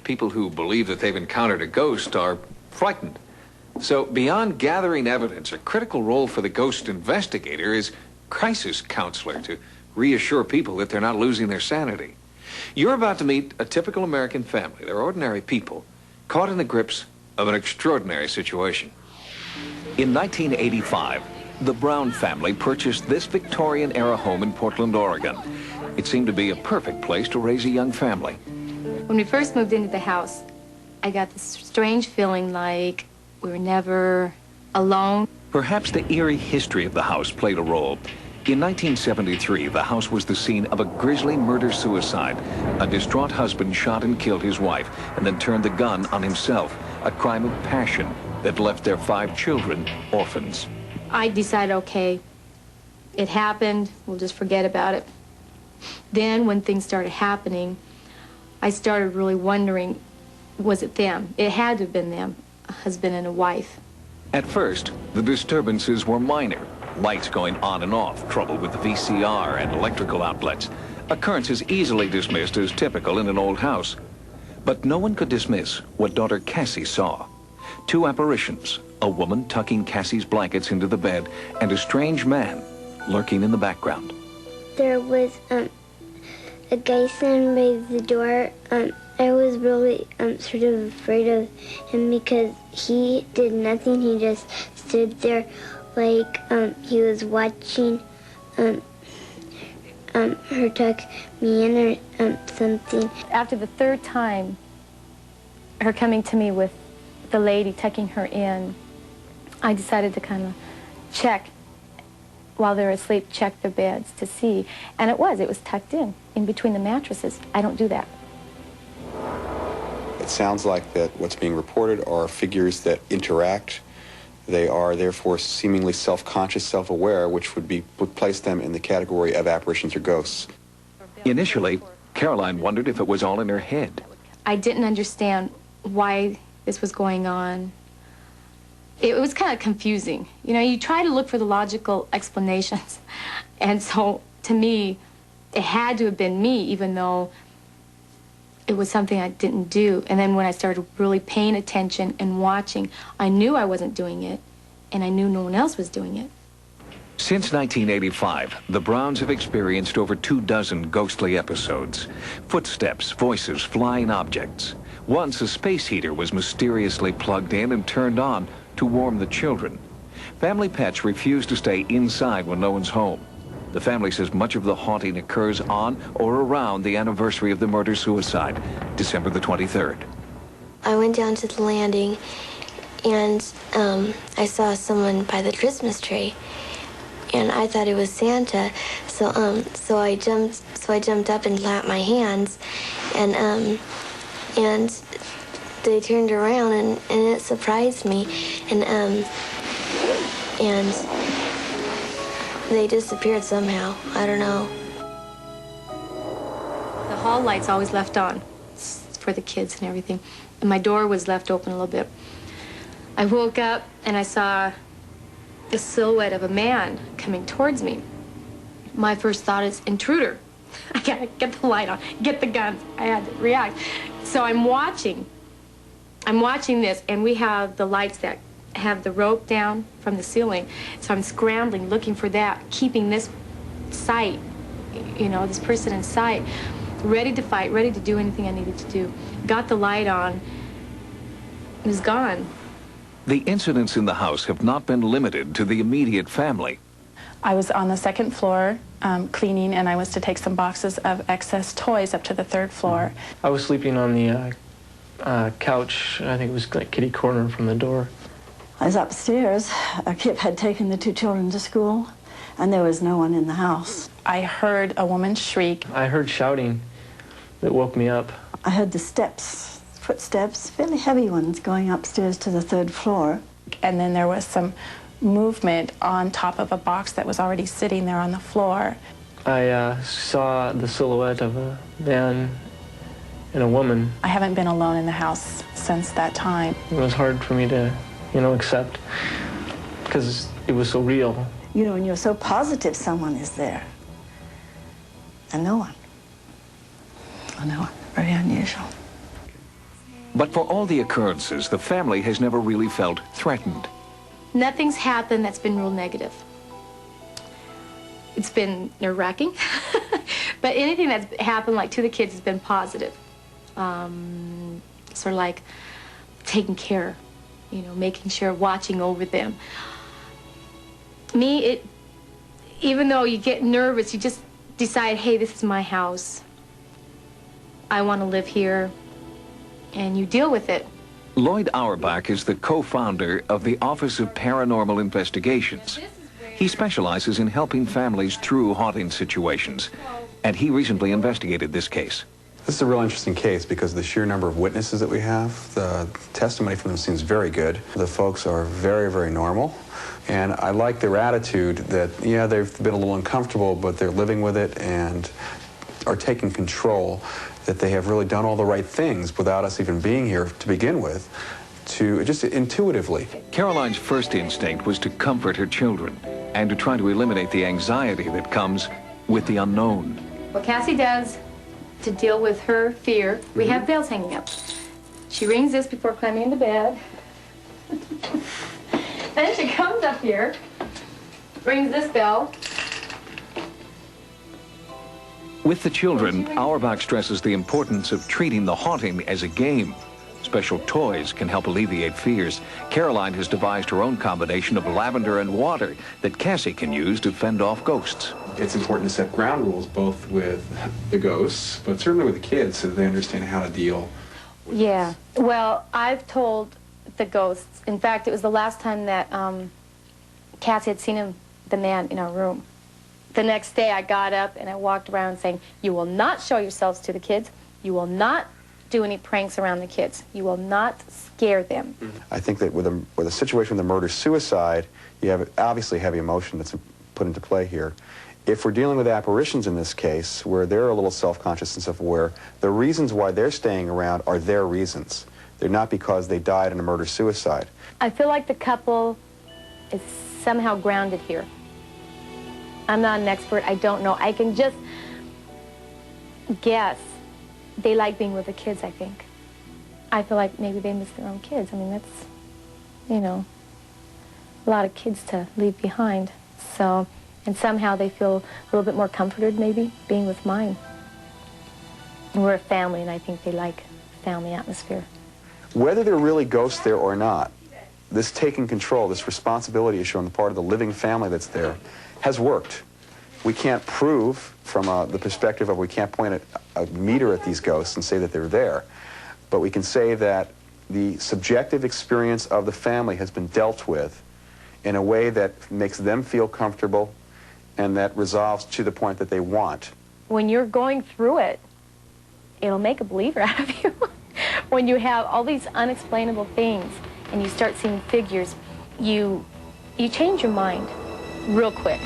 People who believe that they've encountered a ghost are frightened. So beyond gathering evidence, a critical role for the ghost investigator is crisis counselor to reassure people that they're not losing their sanity. You're about to meet a typical American family. They're ordinary people caught in the grips of an extraordinary situation. In 1985, the Brown family purchased this Victorian-era home in Portland, Oregon. It seemed to be a perfect place to raise a young family. When we first moved into the house, I got this strange feeling like we were never alone. Perhaps the eerie history of the house played a role. In 1973, the house was the scene of a grisly murder-suicide. A distraught husband shot and killed his wife and then turned the gun on himself, a crime of passion that left their 5 children orphans. I decided, okay, it happened, we'll just forget about it. Then when things started happening, I started really wondering, was it them? It had to have been them, a husband and a wife. At first, the disturbances were minor. Lights going on and off, trouble with the VCR and electrical outlets. Occurrences easily dismissed as typical in an old house. But no one could dismiss what daughter Cassie saw. 2 apparitions, a woman tucking Cassie's blankets into the bed, and a strange man lurking in the background. There was a guy standing by the door. I was really sort of afraid of him because he did nothing. He just stood there like he was watching her tuck me in or something. After the 3rd time, her coming to me with the lady tucking her in, I decided to kind of check while they're asleep, check their beds to see. And it was tucked in between the mattresses. I don't do that. It sounds like that what's being reported are figures that interact. They are therefore seemingly self-conscious, self-aware, which would place them in the category of apparitions or ghosts. Initially, Caroline wondered if it was all in her head. I didn't understand why this was going on. It was kind of confusing. You know, you try to look for the logical explanations. And so, to me, it had to have been me, even though it was something I didn't do. And then when I started really paying attention and watching, I knew I wasn't doing it, and I knew no one else was doing it. Since 1985, the Browns have experienced over 24 ghostly episodes. Footsteps, voices, flying objects. Once a space heater was mysteriously plugged in and turned on to warm the children. Family pets refuse to stay inside when no one's home. The family says much of the haunting occurs on or around the anniversary of the murder-suicide, December the 23rd. I went down to the landing and I saw someone by the Christmas tree, and I thought it was Santa. So I jumped up and clapped my hands, and they turned around and it surprised me, and they disappeared somehow. I don't know. The hall lights always left on for the kids and everything, and my door was left open a little bit. I woke up and I saw the silhouette of a man coming towards me. My first thought is intruder. I gotta get the light on, get the guns. I had to react. So I'm watching this, and we have the lights that have the rope down from the ceiling. So I'm scrambling, looking for that, keeping this sight, you know, this person in sight, ready to fight, ready to do anything I needed to do. Got the light on, it was gone. The incidents in the house have not been limited to the immediate family. I was on the 2nd floor cleaning, and I was to take some boxes of excess toys up to the 3rd floor. I was sleeping on the couch. I think it was like kitty corner from the door. I was upstairs. Kip had taken the 2 children to school, and there was no one in the house. I heard a woman shriek. I heard shouting that woke me up. I heard the steps, footsteps, fairly heavy ones, going upstairs to the 3rd floor. And then there was some movement on top of a box that was already sitting there on the floor. I saw the silhouette of a man and a woman. I haven't been alone in the house since that time. It was hard for me to, accept, because it was so real. You know, when you're so positive someone is there, and no one. Oh, no one. Very unusual. But for all the occurrences, the family has never really felt threatened. Nothing's happened that's been real negative. It's been nerve-wracking, but anything that's happened like to the kids has been positive. Sort of like taking care, you know, making sure, watching over them. Me, even though you get nervous, you just decide, hey, this is my house. I want to live here, and you deal with it. Loyd Auerbach is the co-founder of the Office of Paranormal Investigations. He specializes in helping families through haunting situations, and he recently investigated this case. This is a real interesting case because of the sheer number of witnesses that we have. The testimony from them seems very good. The folks are very, very normal. And I like their attitude that, yeah, they've been a little uncomfortable, but they're living with it and are taking control, that they have really done all the right things without us even being here to begin with, to just intuitively. Caroline's first instinct was to comfort her children and to try to eliminate the anxiety that comes with the unknown. What Cassie does to deal with her fear, we have bells hanging up. She rings this before climbing into bed. Then she comes up here, rings this bell. With the children, Auerbach stresses the importance of treating the haunting as a game. Special toys can help alleviate fears. Caroline has devised her own combination of lavender and water that Cassie can use to fend off ghosts. It's important to set ground rules both with the ghosts, but certainly with the kids so that they understand how to deal with Yeah, well, I've told the ghosts. In fact, it was the last time that Cassie had seen the man in our room. The next day I got up and I walked around saying, you will not show yourselves to the kids. You will not do any pranks around the kids. You will not scare them. I think that with a situation with a murder-suicide, you have obviously heavy emotion that's put into play here. If we're dealing with apparitions in this case, where they're a little self-conscious and self-aware, the reasons why they're staying around are their reasons. They're not because they died in a murder-suicide. I feel like the couple is somehow grounded here. I'm not an expert. I don't know. I can just guess. They like being with the kids, I think. I feel like maybe they miss their own kids. I mean, that's, you know, a lot of kids to leave behind. So, and somehow they feel a little bit more comforted, maybe, being with mine. And we're a family, and I think they like family atmosphere. Whether there are really ghosts there or not, this taking control, this responsibility issue on the part of the living family that's there, has worked. We can't prove from the perspective of, we can't point at a meter at these ghosts and say that they're there, but we can say that the subjective experience of the family has been dealt with in a way that makes them feel comfortable and that resolves to the point that they want. When you're going through it, it'll make a believer out of you. When you have all these unexplainable things and you start seeing figures, you change your mind real quick.